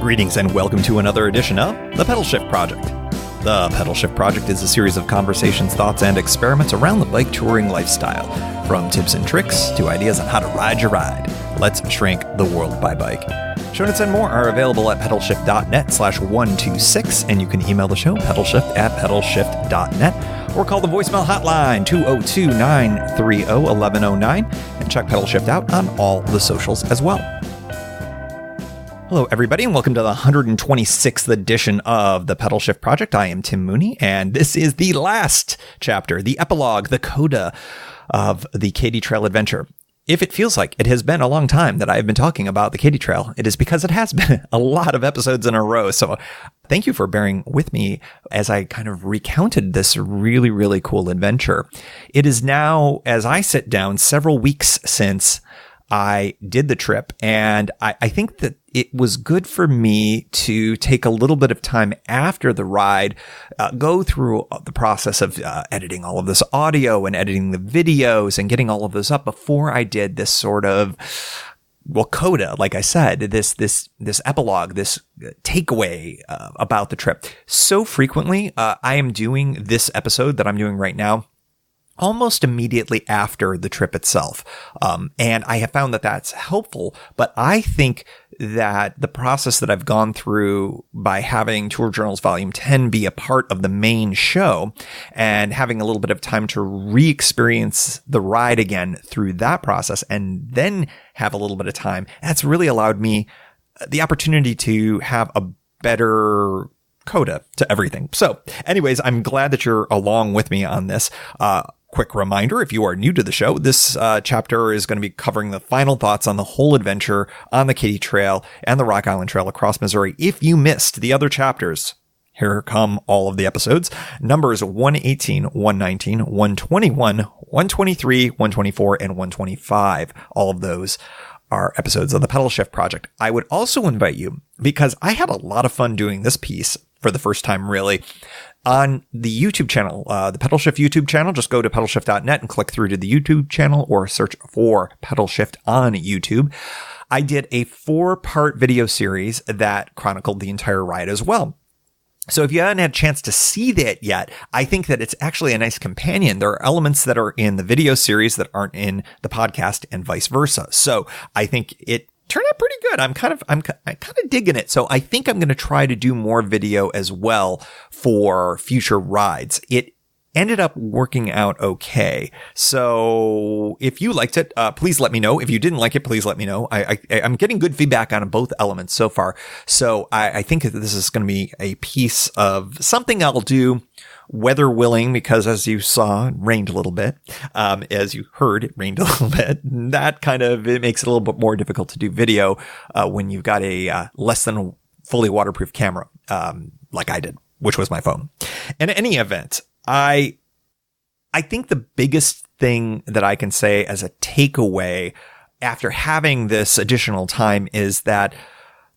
Greetings and welcome to another edition of the Pedalshift Project. The Pedalshift Project is a series of conversations, thoughts, and experiments around the bike touring lifestyle. From tips and tricks to ideas on how to ride your ride. Let's shrink the world by bike. Show notes and more are available at pedalshift.net/126, and you can email the show, pedalshift@pedalshift.net, or call the voicemail hotline, 202-930-1109, and check Pedalshift out on all the socials as well. Hello, everybody, and welcome to the 126th edition of the Pedalshift Project. I am Tim Mooney, and this is the last chapter, the epilogue, the coda of the Katy Trail adventure. If it feels like it has been a long time that I have been talking about the Katy Trail, it is because it has been a lot of episodes in a row. So thank you for bearing with me as I kind of recounted this really, really cool adventure. It is now, as I sit down, several weeks since I did the trip, and I think that it was good for me to take a little bit of time after the ride, go through the process of editing all of this audio and editing the videos and getting all of those up before I did this sort of, coda, like I said, this epilogue, this takeaway about the trip. So frequently, I am doing this episode that I'm doing right now almost immediately after the trip itself. And I have found that that's helpful, but I think that the process that I've gone through by having Tour Journals Volume 10 be a part of the main show and having a little bit of time to re-experience the ride again through that process and then have a little bit of time, that's really allowed me the opportunity to have a better coda to everything. So anyways, I'm glad that you're along with me on this. Quick reminder, if you are new to the show, this chapter is going to be covering the final thoughts on the whole adventure on the Katy Trail and the Rock Island Trail across Missouri. If you missed the other chapters, here come all of the episodes. Numbers 118, 119, 121, 123, 124, and 125. All of those are episodes of the Pedalshift Project. I would also invite you, because I had a lot of fun doing this piece for the first time, really, on the YouTube channel, the Pedalshift YouTube channel. Just go to pedalshift.net and click through to the YouTube channel or search for Pedalshift on YouTube. I did a 4-part video series that chronicled the entire ride as well. So if you haven't had a chance to see that yet, I think that it's actually a nice companion. There are elements that are in the video series that aren't in the podcast and vice versa. So I think it turned out pretty good. I'm kind of digging it. So I think I'm going to try to do more video as well for future rides. It ended up working out okay. So if you liked it, please let me know. If you didn't like it, please let me know. I'm getting good feedback on both elements so far. So I think that this is going to be a piece of something I'll do, weather willing, because as you saw, it rained a little bit. As you heard, it rained a little bit. That kind of, it makes it a little bit more difficult to do video when you've got a less than fully waterproof camera, like I did, which was my phone. In any event, I think the biggest thing that I can say as a takeaway after having this additional time is that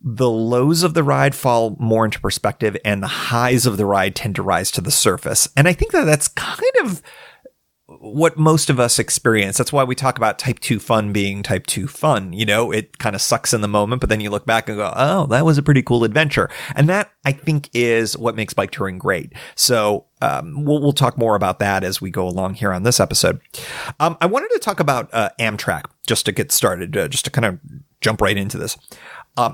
the lows of the ride fall more into perspective and the highs of the ride tend to rise to the surface. And I think that that's kind of what most of us experience. That's why we talk about type 2 fun being type 2 fun. You know, it kind of sucks in the moment, but then you look back and go, oh, that was a pretty cool adventure. And that, I think, is what makes bike touring great. So we'll talk more about that as we go along here on this episode. I wanted to talk about Amtrak just to get started, just to kind of jump right into this.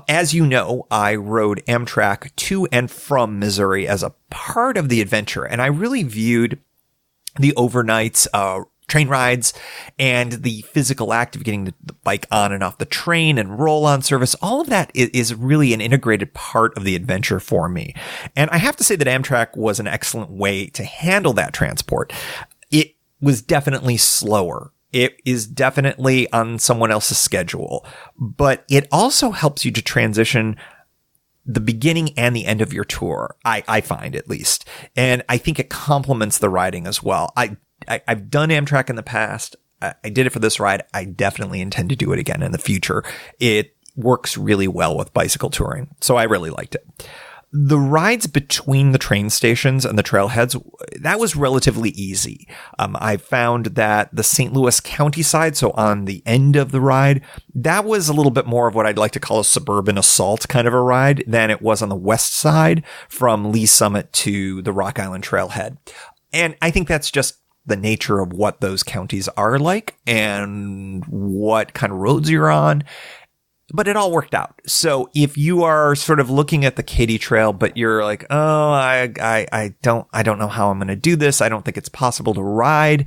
As you know, I rode Amtrak to and from Missouri as a part of the adventure, and I really viewed the overnights, train rides, and the physical act of getting the bike on and off the train and roll-on service. All of that is really an integrated part of the adventure for me. And I have to say that Amtrak was an excellent way to handle that transport. It was definitely slower. It is definitely on someone else's schedule, but it also helps you to transition the beginning and the end of your tour, I find, at least. And I think it complements the riding as well. I've done Amtrak in the past. I did it for this ride. I definitely intend to do it again in the future. It works really well with bicycle touring, so I really liked it. The rides between the train stations and the trailheads, that was relatively easy. I found that the St. Louis County side, so on the end of the ride, that was a little bit more of what I'd like to call a suburban assault kind of a ride than it was on the west side from Lee Summit to the Rock Island Trailhead. And I think that's just the nature of what those counties are like and what kind of roads you're on. But it all worked out. So if you are sort of looking at the Katy Trail, but you're like, oh, I don't know how I'm going to do this. I don't think it's possible to ride.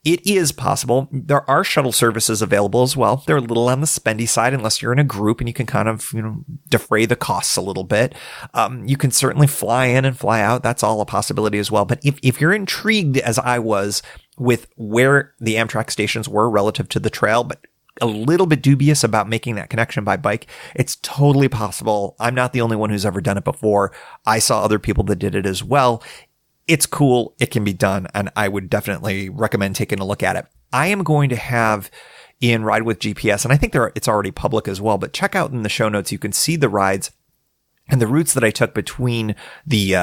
It is possible. There are shuttle services available as well. They're a little on the spendy side unless you're in a group and you can kind of, defray the costs a little bit. You can certainly fly in and fly out. That's all a possibility as well. But if you're intrigued, as I was, with where the Amtrak stations were relative to the trail, but a little bit dubious about making that connection by bike, it's totally possible. I'm not the only one who's ever done it before. I saw other people that did it as well. It's cool. It can be done. And I would definitely recommend taking a look at it. I am going to have in Ride with GPS, and I think it's already public as well, but check out in the show notes. You can see the rides and the routes that I took between the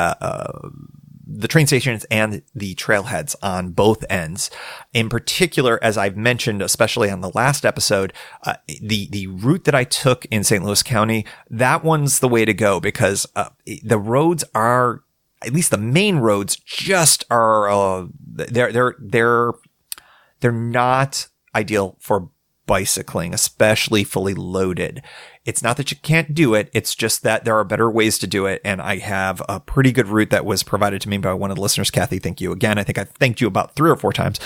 train stations and the trailheads on both ends. In particular, as I've mentioned, especially on the last episode, the route that I took in St. Louis County, that one's the way to go because the roads are, at least the main roads, just are they're not ideal for bicycling, especially fully loaded. It's not that you can't do it. It's just that there are better ways to do it. And I have a pretty good route that was provided to me by one of the listeners. Kathy, thank you again. I think I've thanked you about 3 or 4 times,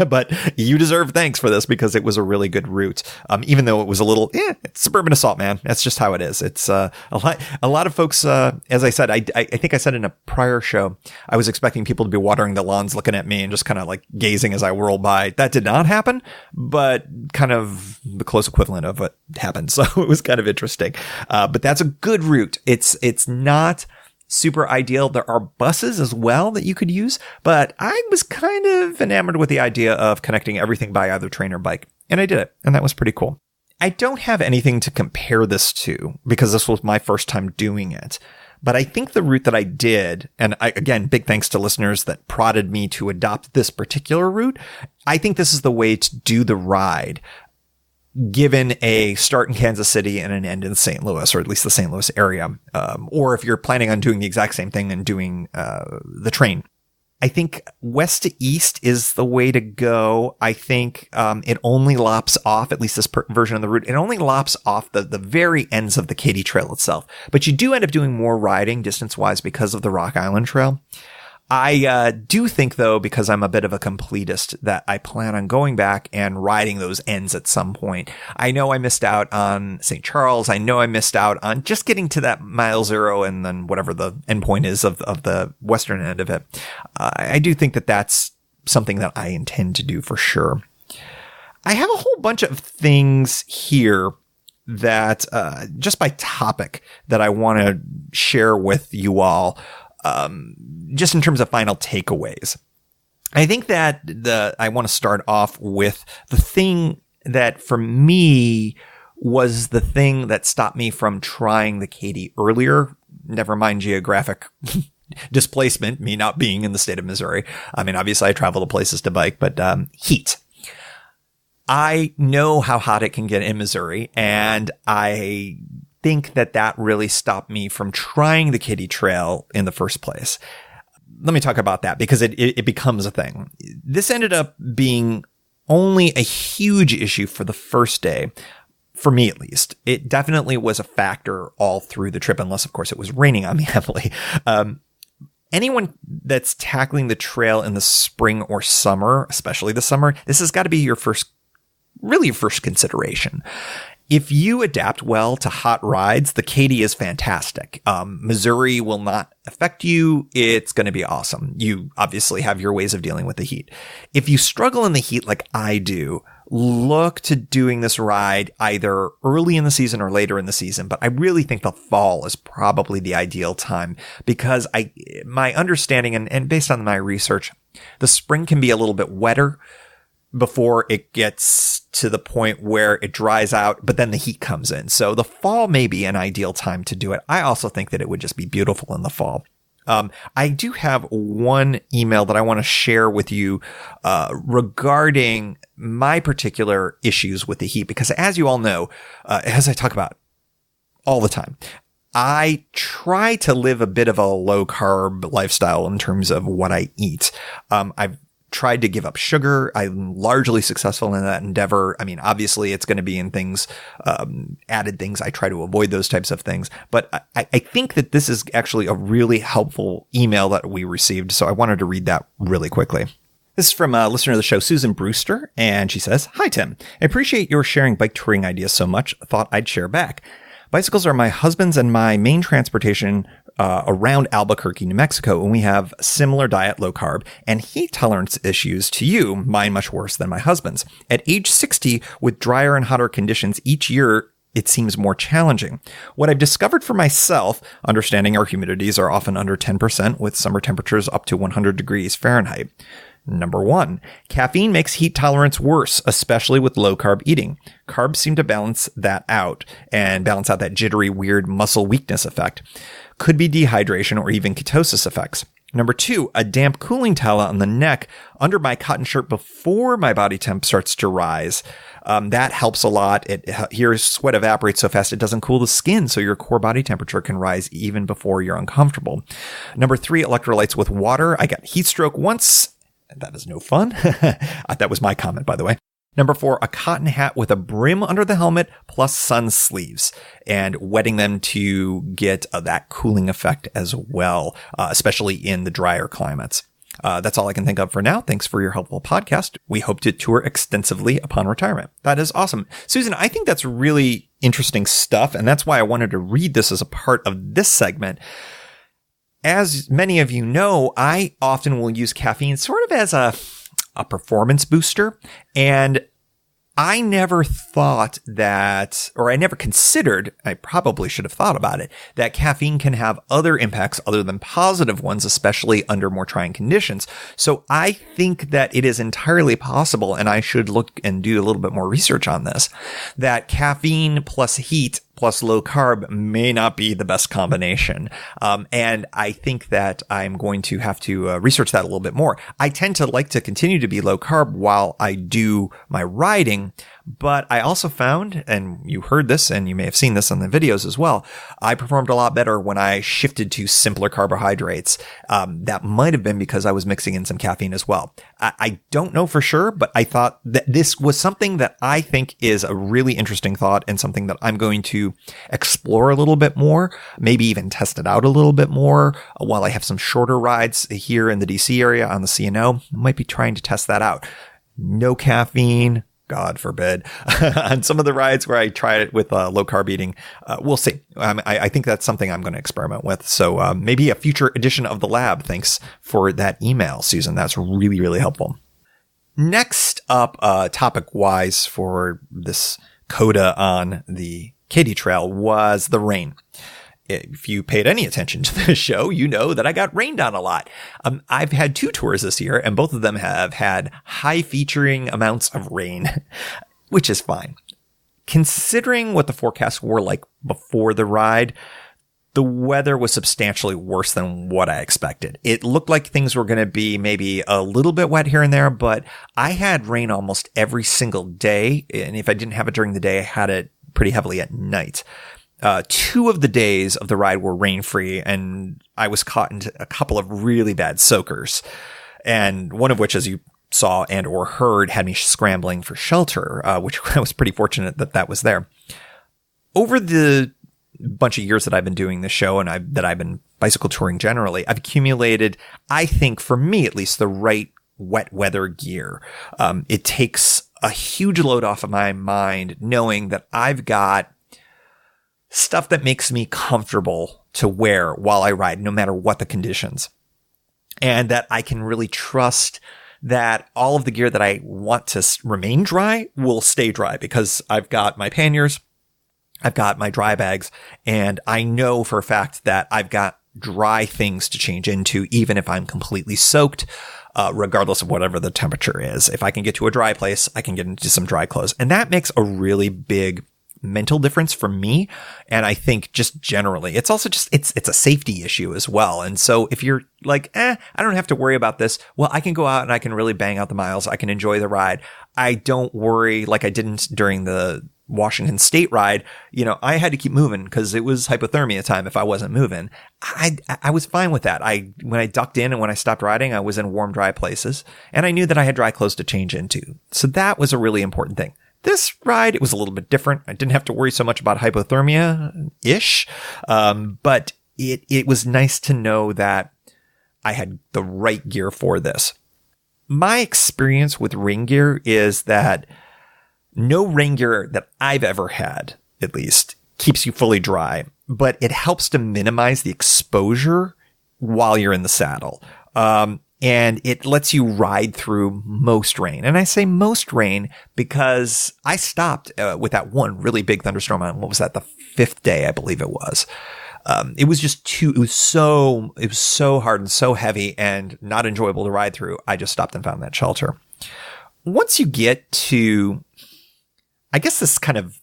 but you deserve thanks for this because it was a really good route. Even though it was a little, it's suburban assault, man. That's just how it is. It's a lot of folks, as I said, I think I said in a prior show, I was expecting people to be watering the lawns, looking at me and just kind of like gazing as I whirl by. That did not happen, but kind of the close equivalent of what happened. So it was kind of interesting. But that's a good route. It's not super ideal. There are buses as well that you could use, but I was kind of enamored with the idea of connecting everything by either train or bike. And I did it. And that was pretty cool. I don't have anything to compare this to because this was my first time doing it. But I think the route that I did, and again, big thanks to listeners that prodded me to adopt this particular route. I think this is the way to do the ride, given a start in Kansas City and an end in St. Louis, or at least the St. Louis area. Or if you're planning on doing the exact same thing and doing the train. I think west to east is the way to go. I think it only lops off, at least this version of the route, it only lops off the very ends of the Katy Trail itself. But you do end up doing more riding distance-wise because of the Rock Island Trail. I do think, though, because I'm a bit of a completist, that I plan on going back and riding those ends at some point. I know I missed out on St. Charles. I know I missed out on just getting to that mile 0 and then whatever the endpoint is of the western end of it. I do think that that's something that I intend to do for sure. I have a whole bunch of things here that, just by topic, that I want to share with you all. Just in terms of final takeaways. I think that I want to start off with the thing that for me was the thing that stopped me from trying the Katy earlier. Never mind geographic displacement, me not being in the state of Missouri. I mean, obviously I travel to places to bike, but heat. I know how hot it can get in Missouri, and I think that really stopped me from trying the Katy Trail in the first place. Let me talk about that because it becomes a thing. This ended up being only a huge issue for the first day, for me at least. It definitely was a factor all through the trip, unless of course it was raining on me heavily. Anyone that's tackling the trail in the spring or summer, especially the summer, this has got to be your first consideration. If you adapt well to hot rides, the Katy is fantastic. Missouri will not affect you. It's going to be awesome. You obviously have your ways of dealing with the heat. If you struggle in the heat like I do, look to doing this ride either early in the season or later in the season. But I really think the fall is probably the ideal time because my understanding and based on my research, the spring can be a little bit wetter before it gets to the point where it dries out, but then the heat comes in. So the fall may be an ideal time to do it. I also think that it would just be beautiful in the fall. I do have one email that I want to share with you regarding my particular issues with the heat, because as you all know, as I talk about all the time, I try to live a bit of a low carb lifestyle in terms of what I eat. I've tried to give up sugar. I'm largely successful in that endeavor. I mean, obviously it's going to be in things, added things. I try to avoid those types of things, but I think that this is actually a really helpful email that we received. So I wanted to read that really quickly. This is from a listener of the show, Susan Brewster, and she says, "Hi, Tim. I appreciate your sharing bike touring ideas so much. Thought I'd share back. Bicycles are my husband's and my main transportation around Albuquerque, New Mexico, and we have similar diet, low carb, and heat tolerance issues to you, mine much worse than my husband's. At age 60, with drier and hotter conditions each year, it seems more challenging. What I've discovered for myself, understanding our humidities are often under 10% with summer temperatures up to 100 degrees Fahrenheit. Number 1, caffeine makes heat tolerance worse, especially with low carb eating. Carbs seem to balance that out and balance out that jittery, weird muscle weakness effect. Could be dehydration or even ketosis effects. Number 2, a damp cooling towel on the neck under my cotton shirt before my body temp starts to rise. That helps a lot. Here, sweat evaporates so fast it doesn't cool the skin, so your core body temperature can rise even before you're uncomfortable. Number 3, electrolytes with water. I got heat stroke once. That is no fun. That was my comment, by the way. Number 4, a cotton hat with a brim under the helmet plus sun sleeves and wetting them to get that cooling effect as well, especially in the drier climates. That's all I can think of for now. Thanks for your helpful podcast. We hope to tour extensively upon retirement. That is awesome. Susan, I think that's really interesting stuff, and that's why I wanted to read this as a part of this segment. As many of you know, I often will use caffeine sort of as a performance booster. And I never thought that, or I never considered, I probably should have thought about it, that caffeine can have other impacts other than positive ones, especially under more trying conditions. So I think that it is entirely possible, and I should look and do a little bit more research on this, that caffeine plus heat plus low carb may not be the best combination. And I think that I'm going to have to research that a little bit more. I tend to like to continue to be low carb while I do my riding, but I also found, and you heard this and you may have seen this on the videos as well, I performed a lot better when I shifted to simpler carbohydrates. That might have been because I was mixing in some caffeine as well. I don't know for sure, but I thought that this was something that I think is a really interesting thought and something that I'm going to explore a little bit more, maybe even test it out a little bit more while I have some shorter rides here in the DC area on the C&O. I might be trying to test that out. No caffeine, God forbid, on some of the rides where I try it with low carb eating. We'll see. I think that's something I'm going to experiment with. So maybe a future edition of the lab. Thanks for that email, Susan. That's really, really helpful. Next up, topic wise for this coda on the Katy Trail was the rain. If you paid any attention to the show, you know that I got rained on a lot. I've had 2 tours this year, and both of them have had high featuring amounts of rain, which is fine. Considering what the forecasts were like before the ride, the weather was substantially worse than what I expected. It looked like things were going to be maybe a little bit wet here and there, but I had rain almost every single day. And if I didn't have it during the day, I had it pretty heavily at night. 2 of the days of the ride were rain-free, and I was caught into a couple of really bad soakers. And one of which, as you saw and or heard, had me scrambling for shelter, which I was pretty fortunate that was there. Over the bunch of years that I've been doing this show and that I've been bicycle touring generally, I've accumulated, I think, for me at least, the right wet weather gear. It takes a huge load off of my mind knowing that I've got stuff that makes me comfortable to wear while I ride, no matter what the conditions. And that I can really trust that all of the gear that I want to remain dry will stay dry, because I've got my panniers, I've got my dry bags, and I know for a fact that I've got dry things to change into, even if I'm completely soaked, regardless of whatever the temperature is. If I can get to a dry place, I can get into some dry clothes. And that makes a really big mental difference for me. And I think just generally, it's also just, it's a safety issue as well. And so if you're like, I don't have to worry about this. Well, I can go out and I can really bang out the miles. I can enjoy the ride. I don't worry like I didn't during the Washington State ride. I had to keep moving because it was hypothermia time if I wasn't moving. I was fine with that. When I ducked in and when I stopped riding, I was in warm, dry places, and I knew that I had dry clothes to change into. So that was a really important thing. This ride, it was a little bit different. I didn't have to worry so much about hypothermia-ish, but it was nice to know that I had the right gear for this. My experience with rain gear is that no rain gear that I've ever had, at least, keeps you fully dry, but it helps to minimize the exposure while you're in the saddle. And it lets you ride through most rain. And I say most rain because I stopped with that one really big thunderstorm on, what was that, the 5th day, I believe it was. It was so hard and so heavy and not enjoyable to ride through. I just stopped and found that shelter. Once you get to, I guess, this kind of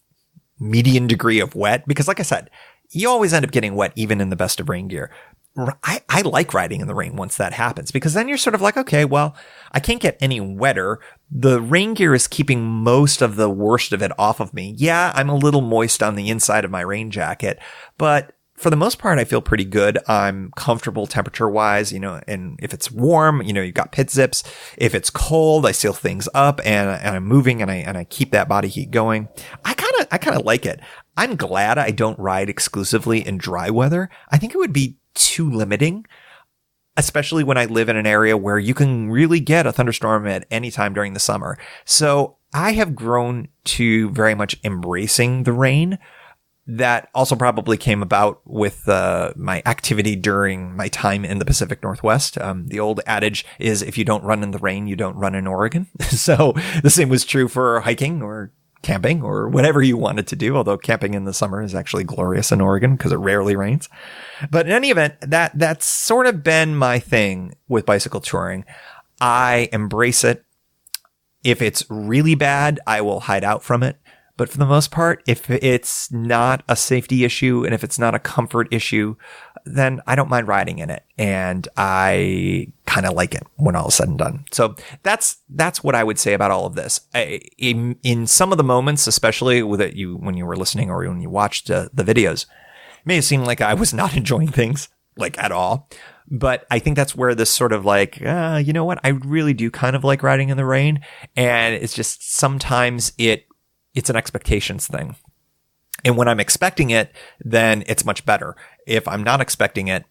median degree of wet, because like I said, you always end up getting wet even in the best of rain gear. I like riding in the rain once that happens, because then you're sort of like, okay, well, I can't get any wetter. The rain gear is keeping most of the worst of it off of me. Yeah, I'm a little moist on the inside of my rain jacket, but for the most part, I feel pretty good. I'm comfortable temperature-wise, and if it's warm, you've got pit zips. If it's cold, I seal things up and I'm moving and I keep that body heat going. I kind of like it. I'm glad I don't ride exclusively in dry weather. I think it would be too limiting, especially when I live in an area where you can really get a thunderstorm at any time during the summer. So I have grown to very much embracing the rain. That also probably came about with my activity during my time in the Pacific Northwest. The old adage is, if you don't run in the rain, you don't run in Oregon. So the same was true for hiking or camping or whatever you wanted to do, although camping in the summer is actually glorious in Oregon because it rarely rains. But in any event, that's sort of been my thing with bicycle touring. I embrace it. If it's really bad, I will hide out from it. But for the most part, if it's not a safety issue and if it's not a comfort issue, then I don't mind riding in it. And I kind of like it when all is said and done. So that's what I would say about all of this. In some of the moments, especially with it, when you were listening or when you watched the videos, it may have seemed like I was not enjoying things like at all. But I think that's where this sort of like, you know what? I really do kind of like riding in the rain. And it's just sometimes it's an expectations thing. And when I'm expecting it, then it's much better. If I'm not expecting it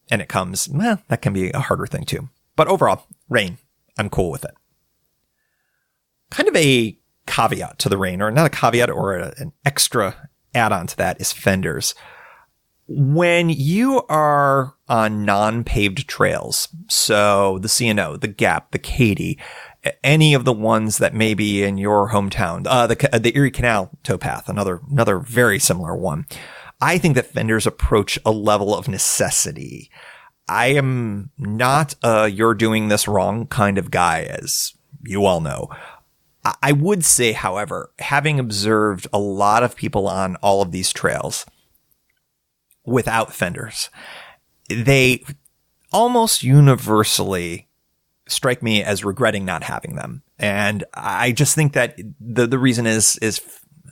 and it comes, that can be a harder thing too. But overall, rain, I'm cool with it. Kind of a caveat to the rain, or not a caveat, or an extra add-on to that, is fenders. When you are on non-paved trails, so the C&O, the Gap, the Katy, any of the ones that may be in your hometown, the Erie Canal towpath, another very similar one. I think that fenders approach a level of necessity. I am not a you're doing this wrong kind of guy, as you all know. I would say, however, having observed a lot of people on all of these trails without fenders, they almost universally strike me as regretting not having them. And I just think that the reason is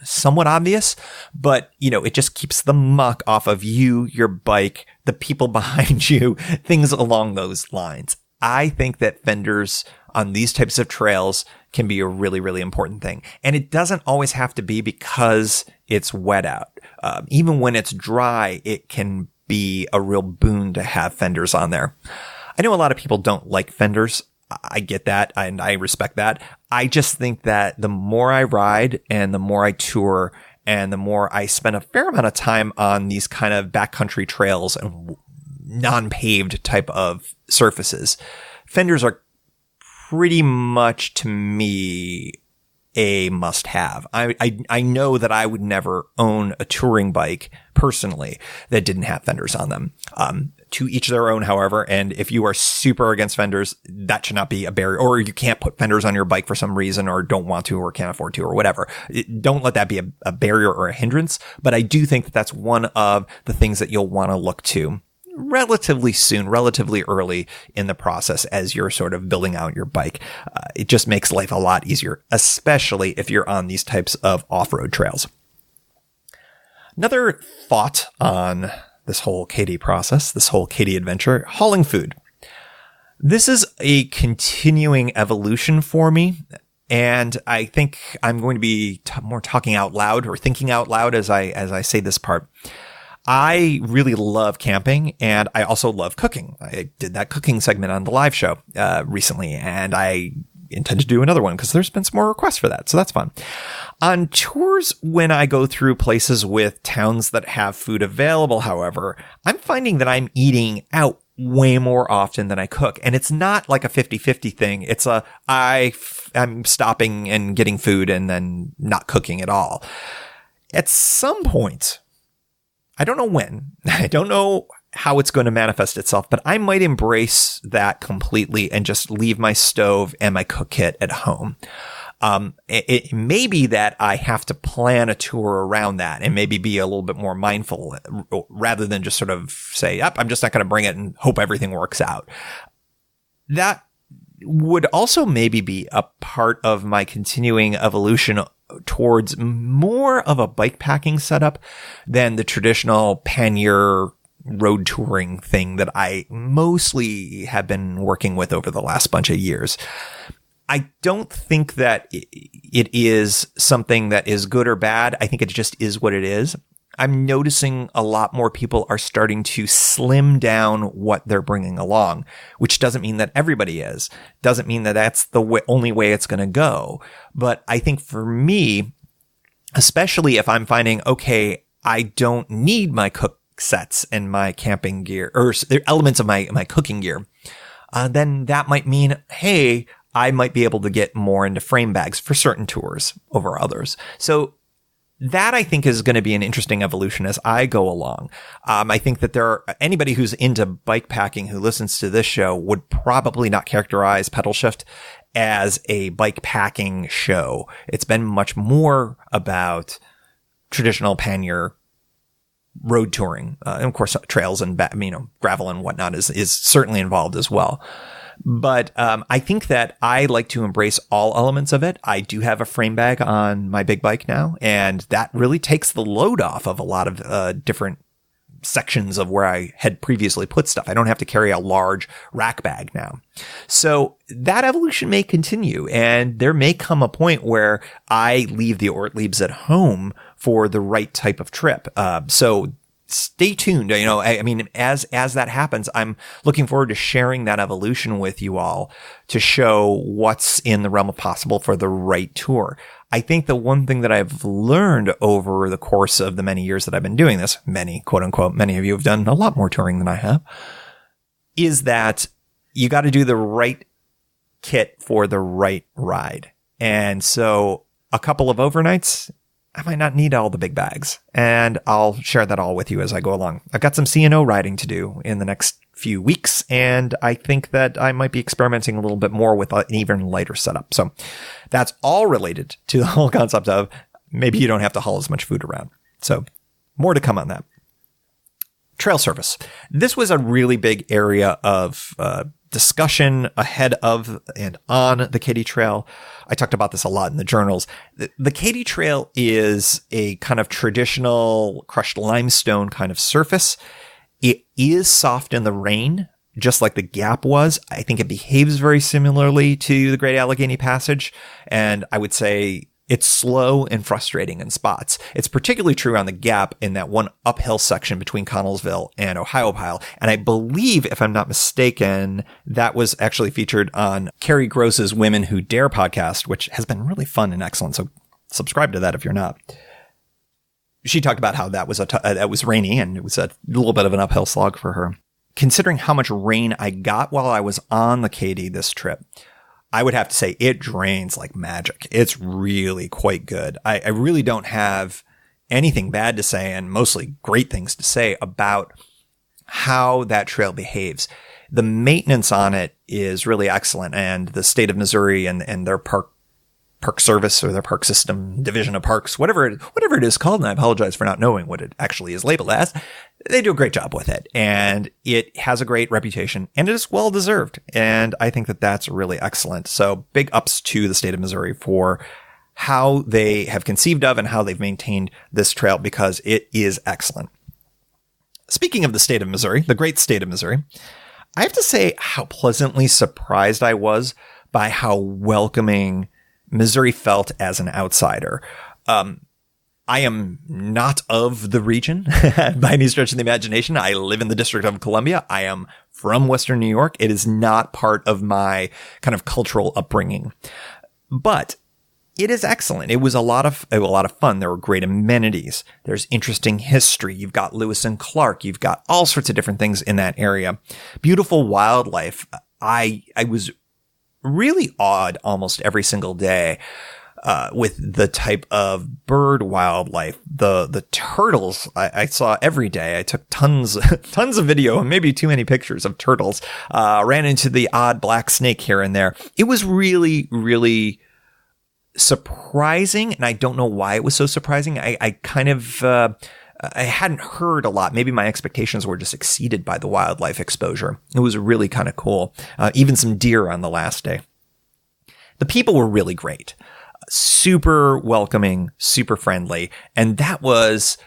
somewhat obvious, but it just keeps the muck off of you, your bike, the people behind you, things along those lines. I think that fenders on these types of trails can be a really, really important thing. And it doesn't always have to be because it's wet out. Even when it's dry, it can be a real boon to have fenders on there. I know a lot of people don't like fenders. I get that, and I respect that. I just think that the more I ride and the more I tour and the more I spend a fair amount of time on these kind of backcountry trails and non-paved type of surfaces, fenders are pretty much, to me, a must-have. I know that I would never own a touring bike personally that didn't have fenders on them. To each their own, however, and if you are super against fenders, that should not be a barrier, or you can't put fenders on your bike for some reason, or don't want to, or can't afford to, or whatever. Don't let that be a barrier or a hindrance, but I do think that that's one of the things that you'll want to look to relatively soon, relatively early in the process as you're sort of building out your bike. It just makes life a lot easier, especially if you're on these types of off-road trails. Another thought on this whole Katy process, this whole Katy adventure, hauling food. This is a continuing evolution for me. And I think I'm going to be more talking out loud or thinking out loud as I say this part. I really love camping, and I also love cooking. I did that cooking segment on the live show recently, and I intend to do another one because there's been some more requests for that. So that's fun. On tours, when I go through places with towns that have food available, however, I'm finding that I'm eating out way more often than I cook. And it's not like a 50-50 thing. It's I'm stopping and getting food and then not cooking at all. At some point, I don't know when, I don't know how it's going to manifest itself, but I might embrace that completely and just leave my stove and my cook kit at home. It may be that I have to plan a tour around that and maybe be a little bit more mindful rather than just sort of say, yep, I'm just not going to bring it and hope everything works out. That would also maybe be a part of my continuing evolution towards more of a bike packing setup than the traditional pannier road touring thing that I mostly have been working with over the last bunch of years. I don't think that it is something that is good or bad. I think it just is what it is. I'm noticing a lot more people are starting to slim down what they're bringing along, which doesn't mean that everybody is. Doesn't mean that that's the only way it's going to go. But I think for me, especially if I'm finding, okay, I don't need my cook sets and my camping gear or elements of my cooking gear, then that might mean, hey, I might be able to get more into frame bags for certain tours over others. So that I think is going to be an interesting evolution as I go along. I think that anybody who's into bike packing who listens to this show would probably not characterize Pedalshift as a bike packing show. It's been much more about traditional pannier road touring. And of course, trails and, gravel and whatnot is certainly involved as well. But I think that I like to embrace all elements of it. I do have a frame bag on my big bike now, and that really takes the load off of a lot of different sections of where I had previously put stuff. I don't have to carry a large rack bag now. So that evolution may continue, and there may come a point where I leave the Ortliebs at home for the right type of trip. So stay tuned. As that happens, I'm looking forward to sharing that evolution with you all to show what's in the realm of possible for the right tour. I think the one thing that I've learned over the course of the many years that I've been doing this, quote unquote, many of you have done a lot more touring than I have, is that you got to do the right kit for the right ride. And so a couple of overnights, I might not need all the big bags, and I'll share that all with you as I go along. I've got some C&O riding to do in the next few weeks, and I think that I might be experimenting a little bit more with an even lighter setup. So that's all related to the whole concept of maybe you don't have to haul as much food around. So more to come on that. Trail service. This was a really big area of discussion ahead of and on the Katy Trail. I talked about this a lot in the journals. The Katy Trail is a kind of traditional crushed limestone kind of surface. It is soft in the rain, just like the Gap was. I think it behaves very similarly to the Great Allegheny Passage. And I would say it's slow and frustrating in spots. It's particularly true on the Gap in that one uphill section between Connellsville and Ohiopyle. And I believe, if I'm not mistaken, that was actually featured on Carrie Gross's Women Who Dare podcast, which has been really fun and excellent. So subscribe to that if you're not. She talked about how that was rainy and it was a little bit of an uphill slog for her. Considering how much rain I got while I was on the Katy this trip, I would have to say it drains like magic. It's really quite good. I really don't have anything bad to say, and mostly great things to say about how that trail behaves. The maintenance on it is really excellent, and the state of Missouri and their park service or their park system, division of parks, whatever it is called, and I apologize for not knowing what it actually is labeled as, they do a great job with it, and it has a great reputation, and it is well deserved, and I think that that's really excellent. So big ups to the state of Missouri for how they have conceived of and how they've maintained this trail, because it is excellent. Speaking of the state of Missouri, the great state of Missouri, I have to say how pleasantly surprised I was by how welcoming Missouri felt as an outsider. I am not of the region by any stretch of the imagination. I live in the District of Columbia. I am from Western New York. It is not part of my kind of cultural upbringing, but it is excellent. It was a lot of fun. There were great amenities. There's interesting history. You've got Lewis and Clark. You've got all sorts of different things in that area. Beautiful wildlife. I was really awed almost every single day with the type of bird wildlife. The turtles I saw every day. I took tons of video and maybe too many pictures of turtles. Ran into the odd black snake here and there. It was really, really surprising, and I don't know why it was so surprising. I kind of I hadn't heard a lot. Maybe my expectations were just exceeded by the wildlife exposure. It was really kind of cool. Even some deer on the last day. The people were really great, super welcoming, super friendly, and that was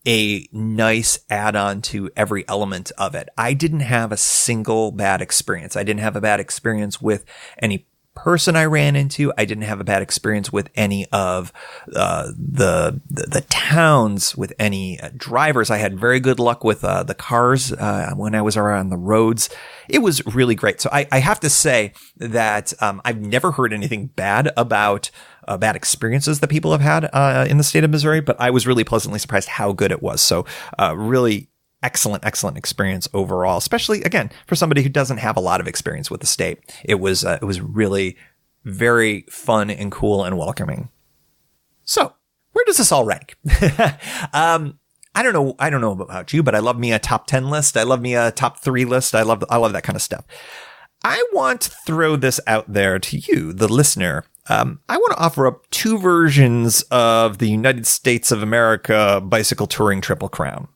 a nice add-on to every element of it. I didn't have a single bad experience. I didn't have a bad experience with any person I ran into. I didn't have a bad experience with any of the towns, with any drivers. I had very good luck with the cars when I was around the roads. It was really great. So I have to say that I've never heard anything bad about bad experiences that people have had in the state of Missouri, but I was really pleasantly surprised how good it was. So really excellent experience overall, especially again for somebody who doesn't have a lot of experience with the state. It was really very fun and cool and welcoming. So where does this all rank? I don't know about you, but I love me a top 10 list. I love me a top 3 list. I love that kind of stuff. I want to throw this out there to you, the listener. I want to offer up 2 versions of the United States of America bicycle touring Triple Crown.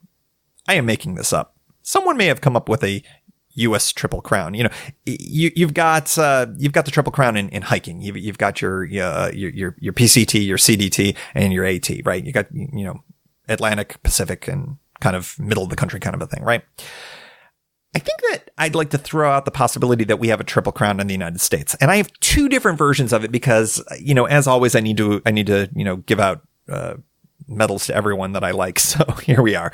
I am making this up. Someone may have come up with a U.S. Triple Crown. You know, you've got the Triple Crown in hiking. You've got your PCT, your CDT, and your AT, right? You got, Atlantic, Pacific, and kind of middle of the country kind of a thing, right? I think that I'd like to throw out the possibility that we have a Triple Crown in the United States. And I have 2 different versions of it because, as always, I need to, give out, medals to everyone that I like. So here we are.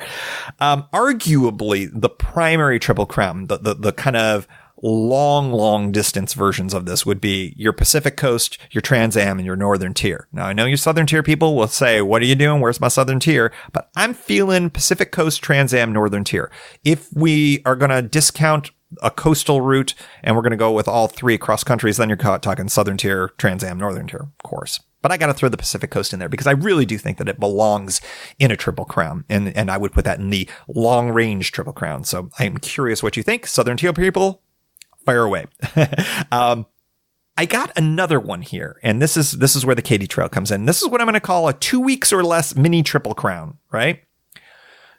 Arguably the primary Triple Crown, the kind of long distance versions of this would be your Pacific Coast, your Trans Am, and your Northern Tier. Now I know your Southern Tier people will say, what are you doing? Where's my Southern Tier? But I'm feeling Pacific Coast, Trans Am, Northern Tier. If we are going to discount a coastal route and we're going to go with all 3 cross countries, then you're talking Southern Tier, Trans Am, Northern Tier, of course. But I got to throw the Pacific Coast in there because I really do think that it belongs in a Triple Crown. And I would put that in the long range Triple Crown. So I'm curious what you think. Southern Tier people, fire away. I got another one here. And this is where the Katy Trail comes in. This is what I'm going to call a 2 weeks or less mini Triple Crown, right?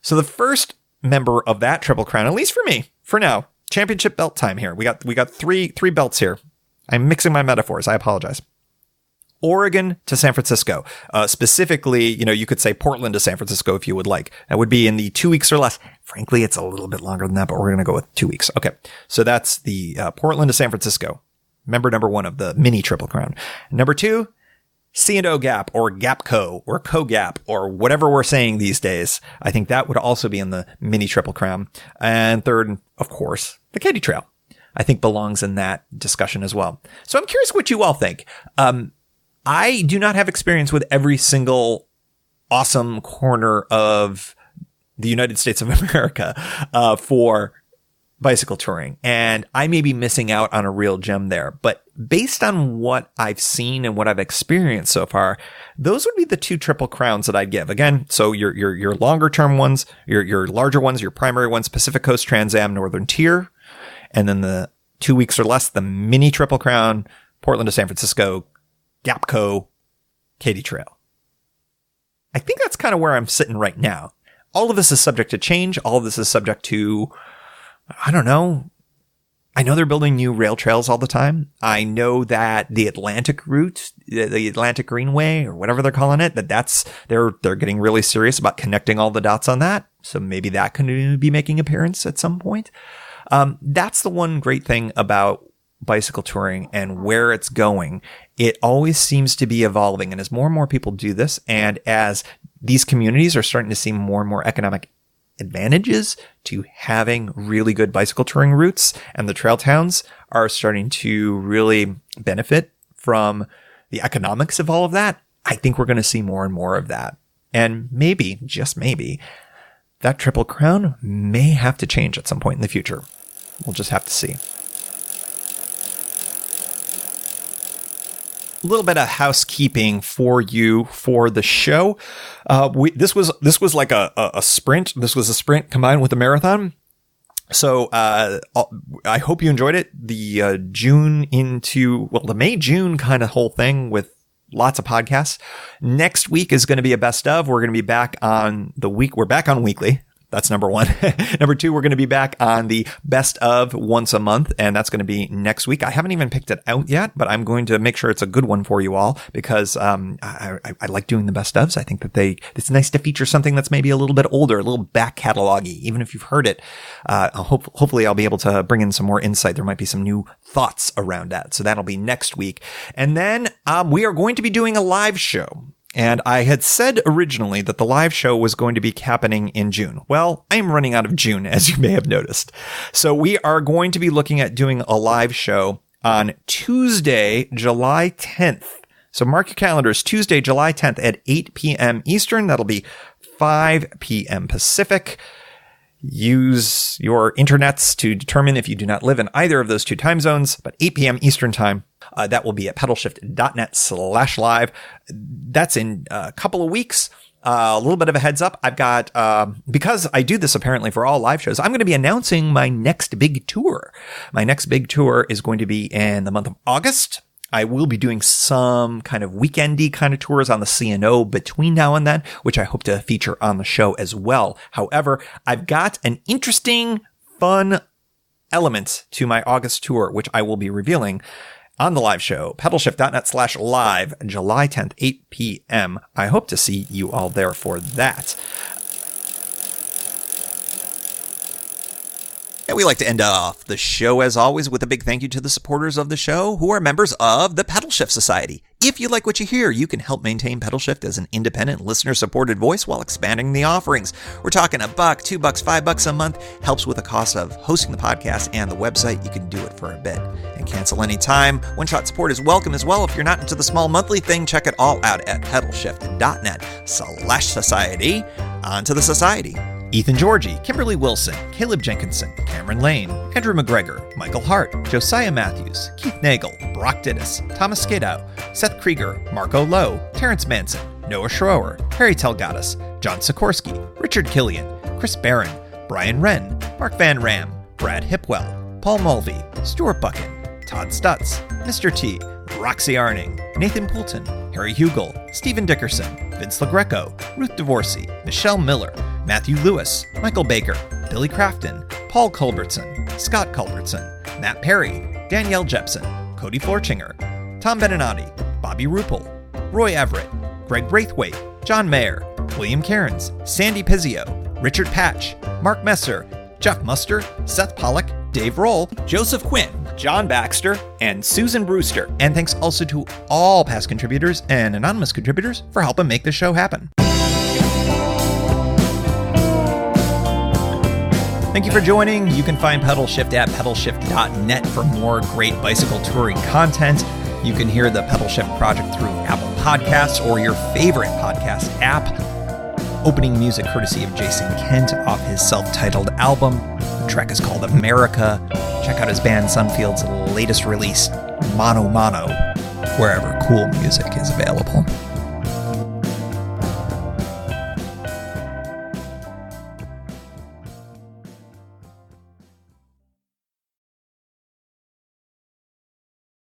So the first member of that Triple Crown, at least for me, for now, championship belt time here. We got three belts here. I'm mixing my metaphors. I apologize. Oregon to San Francisco. Specifically, you could say Portland to San Francisco if you would like. That would be in the 2 weeks or less. Frankly, it's a little bit longer than that, but we're going to go with 2 weeks. Okay. So that's the Portland to San Francisco. Member number 1 of the mini Triple Crown. Number 2, C&O Gap or Gapco or Co-Gap or whatever we're saying these days. I think that would also be in the mini Triple Crown. And third, of course, the Katy Trail, I think belongs in that discussion as well. So I'm curious what you all think. I do not have experience with every single awesome corner of the United States of America for bicycle touring, and I may be missing out on a real gem there. But based on what I've seen and what I've experienced so far, those would be the two triple crowns that I'd give. Again, so your longer term ones, your larger ones, your primary ones, Pacific Coast Trans Am Northern Tier, and then the 2 weeks or less, the mini triple crown, Portland to San Francisco, Gapco, Katy Trail. I think that's kind of where I'm sitting right now. All of this is subject to change. All of this is subject to, I don't know. I know they're building new rail trails all the time. I know that the Atlantic route, the Atlantic Greenway, or whatever they're calling it, they're getting really serious about connecting all the dots on that. So maybe that can be making an appearance at some point. That's the one great thing about bicycle touring and where it's going. It always seems to be evolving. And as more and more people do this, and as these communities are starting to see more and more economic advantages to having really good bicycle touring routes, and the trail towns are starting to really benefit from the economics of all of that, I think we're going to see more and more of that. And maybe, just maybe, that Triple Crown may have to change at some point in the future. We'll just have to see. A little bit of housekeeping for you for the show. This was like a sprint. This was a sprint combined with a marathon. So I hope you enjoyed it. The the May-June kind of whole thing with lots of podcasts. Next week is going to be a best of. We're going to be back on the week. We're back on weekly. That's number one. Number two, we're going to be back on the best of once a month, and that's going to be next week. I haven't even picked it out yet, but I'm going to make sure it's a good one for you all, because I like doing the best ofs. I think that it's nice to feature something that's maybe a little bit older, a little back catalog-y, even if you've heard it. Hopefully I'll be able to bring in some more insight. There might be some new thoughts around that. So that'll be next week. And then we are going to be doing a live show. And I had said originally that the live show was going to be happening in June. Well, I am running out of June, as you may have noticed. So we are going to be looking at doing a live show on Tuesday, July 10th. So mark your calendars, Tuesday, July 10th at 8 p.m. Eastern. That'll be 5 p.m. Pacific. Use your internets to determine if you do not live in either of those two time zones, but 8 p.m. Eastern time. That will be at pedalshift.net/live. That's in a couple of weeks. A little bit of a heads up. I've got, because I do this apparently for all live shows, I'm going to be announcing my next big tour. My next big tour is going to be in the month of August. I will be doing some kind of weekendy kind of tours on the C&O between now and then, which I hope to feature on the show as well. However, I've got an interesting, fun element to my August tour, which I will be revealing on the live show, pedalshift.net/live, July 10th, 8 p.m. I hope to see you all there for that. And we like to end off the show, as always, with a big thank you to the supporters of the show, who are members of the Pedalshift Society. If you like what you hear, you can help maintain Pedalshift as an independent, listener-supported voice while expanding the offerings. We're talking $1, $2, $5 a month. Helps with the cost of hosting the podcast and the website. You can do it for a bit and cancel anytime. One-shot support is welcome as well. If you're not into the small monthly thing, check it all out at pedalshift.net/society. On to the society. Ethan Georgi, Kimberly Wilson, Caleb Jenkinson, Cameron Lien, Andrew MacGregor, Michael Hart, Josiah Matthews, Keith Nagel, Brock Dittus, Thomas Skadow, Seth Krieger, Marco Lowe, Terrance Manson, Noah Schroer, Harry Telgadas, John Sikorski, Richard Killian, Chris Barron, Brian Hren, Mark Van Ram, Brad Hipwell, Paul Mulvey, Stuart Buchan, Todd Stutz, Mr. T, Roxy Arning, Nathan Poulton, Harry Hugel, Stephen Dickerson, Vince LaGreco, Ruth Divorcey, Michelle Miller, Matthew Lewis, Michael Baker, Billy Crafton, Paul Culbertson, Scott Culbertson, Matt Perry, Danielle Jepson, Cody Florchinger, Tom Beninati, Bobby Ruppel, Roy Everett, Greg Braithwaite, John Mayer, William Cairns, Sandy Pizzio, Richard Patch, Mark Messer, Jeff Muster, Seth Pollock, Dave Roll, Joseph Quinn, John Baxter, and Susan Brewster. And thanks also to all past contributors and anonymous contributors for helping make this show happen. Thank you for joining. You can find Pedalshift at pedalshift.net for more great bicycle touring content. You can hear the Pedalshift Project through Apple Podcasts or your favorite podcast app. Opening music courtesy of Jason Kent off his self-titled album. track is called America. Check out his band Sunfield's latest release, Mono Mono, wherever cool music is available.